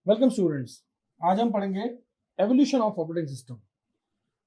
Welcome students. आज हम पढ़ेंगे evolution of operating system.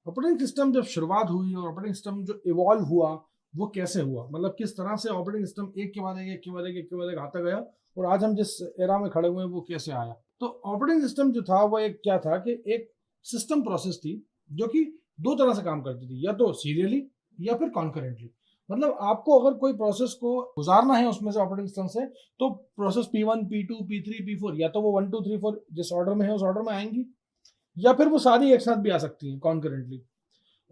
Operating system जब शुरुआत हुई और ऑपरेटिंग सिस्टम जो इवॉल्व हुआ वो कैसे हुआ, मतलब किस तरह से ऑपरेटिंग सिस्टम एक के बाद एक के बाद एक के बाद एक आता गया और आज हम जिस एरा में खड़े हुए हैं वो कैसे आया। तो ऑपरेटिंग सिस्टम जो था वो एक क्या था कि एक सिस्टम प्रोसेस थी जो कि दो तरह से काम करती थी, या तो सीरियली या फिर कॉन्करेंटली। मतलब आपको अगर कोई प्रोसेस को गुजारना है उसमें से ऑपरेटिंग सिस्टम से, तो process P1 P2 P3 P4 या तो वो 1 2 3 4 जिस ऑर्डर में है उस ऑर्डर में आएंगी, या फिर वो सारी एक साथ भी आ सकती हैं कॉन्करेंटली।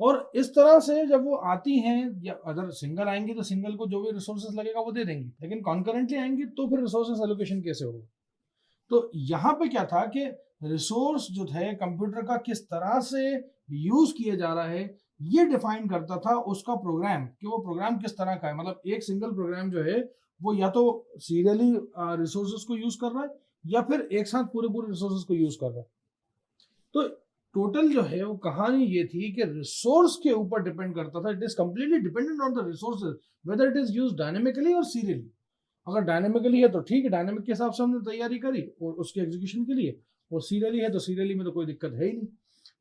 और इस तरह से जब वो आती हैं, या अगर सिंगल आएंगी तो सिंगल को जो भी रिसोर्सेज लगेगा वो दे देंगी, लेकिन कॉन्करेंटली आएंगी तो फिर रिसोर्सेज एलोकेशन कैसे होगा। तो यहाँ पे क्या था कि रिसोर्स जो थे कंप्यूटर का किस तरह से यूज किया जा रहा है ये डिफाइन करता था उसका प्रोग्राम, कि वो प्रोग्राम किस तरह का है। मतलब एक सिंगल प्रोग्राम जो है वो या तो सीरियली रिसोर्सेज को यूज कर रहा है या फिर एक साथ पूरे पूरे रिसोर्सेज को यूज कर रहा है। तो टोटल जो है वो कहानी ये थी कि रिसोर्स के ऊपर डिपेंड करता था। It is completely dependent on the resources whether it is use dynamically और सीरियली। अगर डायनेमिकली है तो ठीक है, डायनेमिक के हिसाब से हमने तैयारी करी और उसके एग्जीक्यूशन के लिए, और सीरियली है तो सीरियली में तो कोई दिक्कत है ही नहीं।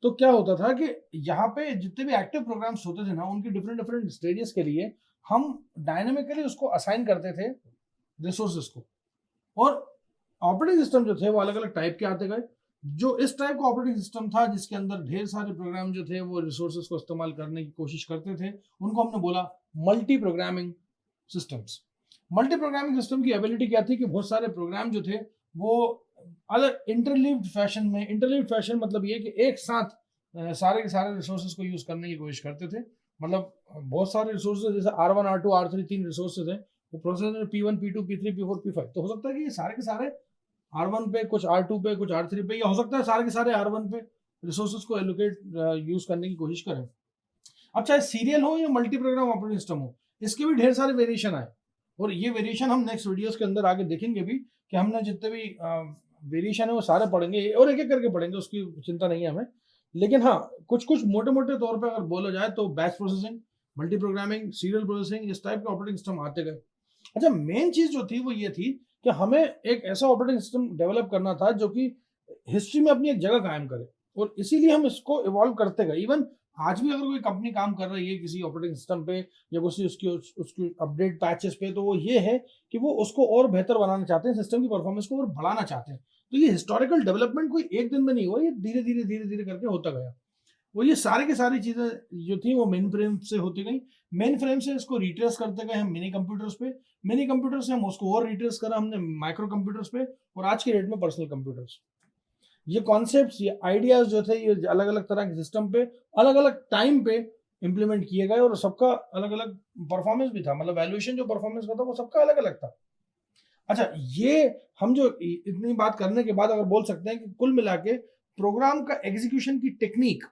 तो क्या होता था कि यहाँ पे जितने भी एक्टिव प्रोग्राम्स होते थे ना, उनके डिफरेंट डिफरेंट स्टेजेस के लिए हम डायनेमिकली उसको असाइन करते थे रिसोर्सेज को। और ऑपरेटिंग सिस्टम जो थे वो अलग अलग टाइप के आते गए। जो इस टाइप का ऑपरेटिंग सिस्टम था जिसके अंदर ढेर सारे प्रोग्राम जो थे वो रिसोर्सेज को इस्तेमाल करने की कोशिश करते थे, उनको हमने बोला multi programming systems. Multi programming system की एबिलिटी क्या थी कि बहुत सारे प्रोग्राम जो थे वो अलग इंटरलीव्ड फैशन में, इंटरलीव्ड फैशन मतलब ये कि एक साथ सारे के सारे रिसोर्सेज को यूज करने की कोशिश करते थे। मतलब बहुत सारे रिसोर्सेज जैसे R1 R2 R3 तीन रिसोर्सेज हैं, वो processor P1 P2 P3 P4 P5, तो हो सकता है कि ये सारे के सारे R1 पे, कुछ R2 पे, कुछ R3 पे, या हो सकता है सारे के सारे R1 पे रिसोर्सेज को एलोकेट यूज करने की कोशिश करें। अब चाहे सीरियल हो या मल्टी प्रोग्राम ऑपरेटिंग सिस्टम हो, इसके भी ढेर सारे वेरिएशन आए, और ये वेरिएशन हम नेक्स्ट वीडियोस के अंदर आगे देखेंगे भी, कि हमने जितने भी वेरिएशन है वो सारे पढ़ेंगे और एक एक करके पढ़ेंगे, उसकी चिंता नहीं है हमें। लेकिन हाँ, कुछ कुछ मोटे मोटे तौर पे अगर बोला जाए तो batch processing, multi programming, serial processing, इस टाइप के ऑपरेटिंग सिस्टम आते गए। अच्छा, मेन चीज जो थी वो ये थी कि हमें एक ऐसा ऑपरेटिंग सिस्टम डेवलप करना था जो कि हिस्ट्री में अपनी एक जगह कायम करे, और इसीलिए हम इसको इवॉल्व करते गए। इवन आज भी अगर कोई कंपनी काम कर रही है किसी ऑपरेटिंग सिस्टम पे या किसी उसकी अपडेट पैचेस पे, तो वो ये है कि वो उसको और बेहतर बनाना चाहते हैं, सिस्टम की परफॉर्मेंस को और बढ़ाना चाहते हैं। तो ये हिस्टोरिकल डेवलपमेंट कोई एक दिन में नहीं हुआ, ये धीरे धीरे धीरे धीरे करके होता गया। वो ये सारे की सारी चीजें जो थी वो मेन फ्रेम से होती गई। मेन फ्रेम से इसको रिट्रेस करते गए हम मिनी कंप्यूटर्स पे, मिनी कंप्यूटर से हम उसको और रिट्रेस करा हमने माइक्रो कंप्यूटर्स पे, और आज के डेट में पर्सनल कंप्यूटर्स। ये कॉन्सेप्ट्स, ये आइडियाज जो थे ये अलग अलग तरह के सिस्टम पे अलग अलग टाइम पे इंप्लीमेंट किए गए, और सबका अलग अलग परफॉर्मेंस भी था। मतलब वैल्यूएशन जो परफॉर्मेंस का था वो सबका अलग अलग था। अच्छा, ये हम जो इतनी बात करने के बाद अगर बोल सकते हैं कि कुल मिला के प्रोग्राम का एग्जीक्यूशन की टेक्निक,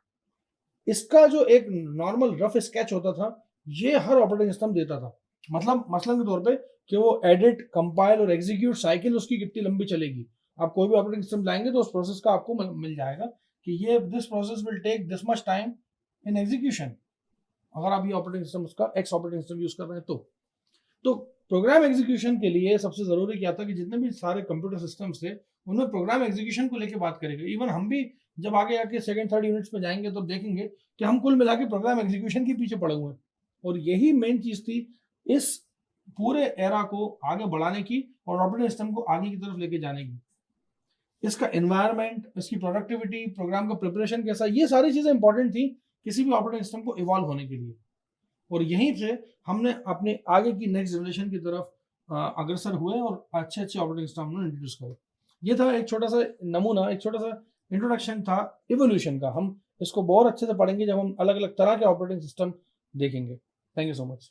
इसका जो एक नॉर्मल रफ स्केच होता था, ये हर ऑपरेटिंग सिस्टम देता था। मतलब मसलन के तौर पे कि वो एडिट, कंपाइल और एग्जीक्यूट साइकिल उसकी कितनी लंबी चलेगी। आप कोई भी ऑपरेटिंग सिस्टम लाएंगे तो उस प्रोसेस का आपको मिल जाएगा कि ये this process will take this much time in execution, अगर आप ये ऑपरेटिंग सिस्टम उसका एक्स ऑपरेटिंग सिस्टम यूज कर रहे हैं तो प्रोग्राम एग्जीक्यूशन के लिए सबसे जरूरी क्या था कि जितने भी सारे कंप्यूटर सिस्टम्स थे उनमें प्रोग्राम एग्जीक्यूशन को लेकर बात करेंगे। इवन हम भी जब आगे आके सेकंड थर्ड यूनिट्स में जाएंगे तो देखेंगे कि हम कुल मिला के प्रोग्राम एग्जीक्यूशन के पीछे पड़े हुए हैं, और यही मेन चीज थी इस पूरे एरा को आगे बढ़ाने की और ऑपरेटिंग सिस्टम को आगे की तरफ लेके जाने की। इसका एनवायरनमेंट, इसकी प्रोडक्टिविटी, प्रोग्राम का प्रिपरेशन कैसा, ये सारी चीजें इंपॉर्टेंट थी किसी भी ऑपरेटिंग सिस्टम को इवॉल्व होने के लिए। और यहीं से हमने अपने आगे की नेक्स्ट जनरेशन की तरफ अग्रसर हुए और अच्छे अच्छे ऑपरेटिंग सिस्टम हमने इंट्रोड्यूस करे। ये था एक छोटा सा नमूना, एक छोटा सा इंट्रोडक्शन था इवोल्यूशन का। हम इसको बहुत अच्छे से पढ़ेंगे जब हम अलग अलग तरह के ऑपरेटिंग सिस्टम देखेंगे। Thank you so much.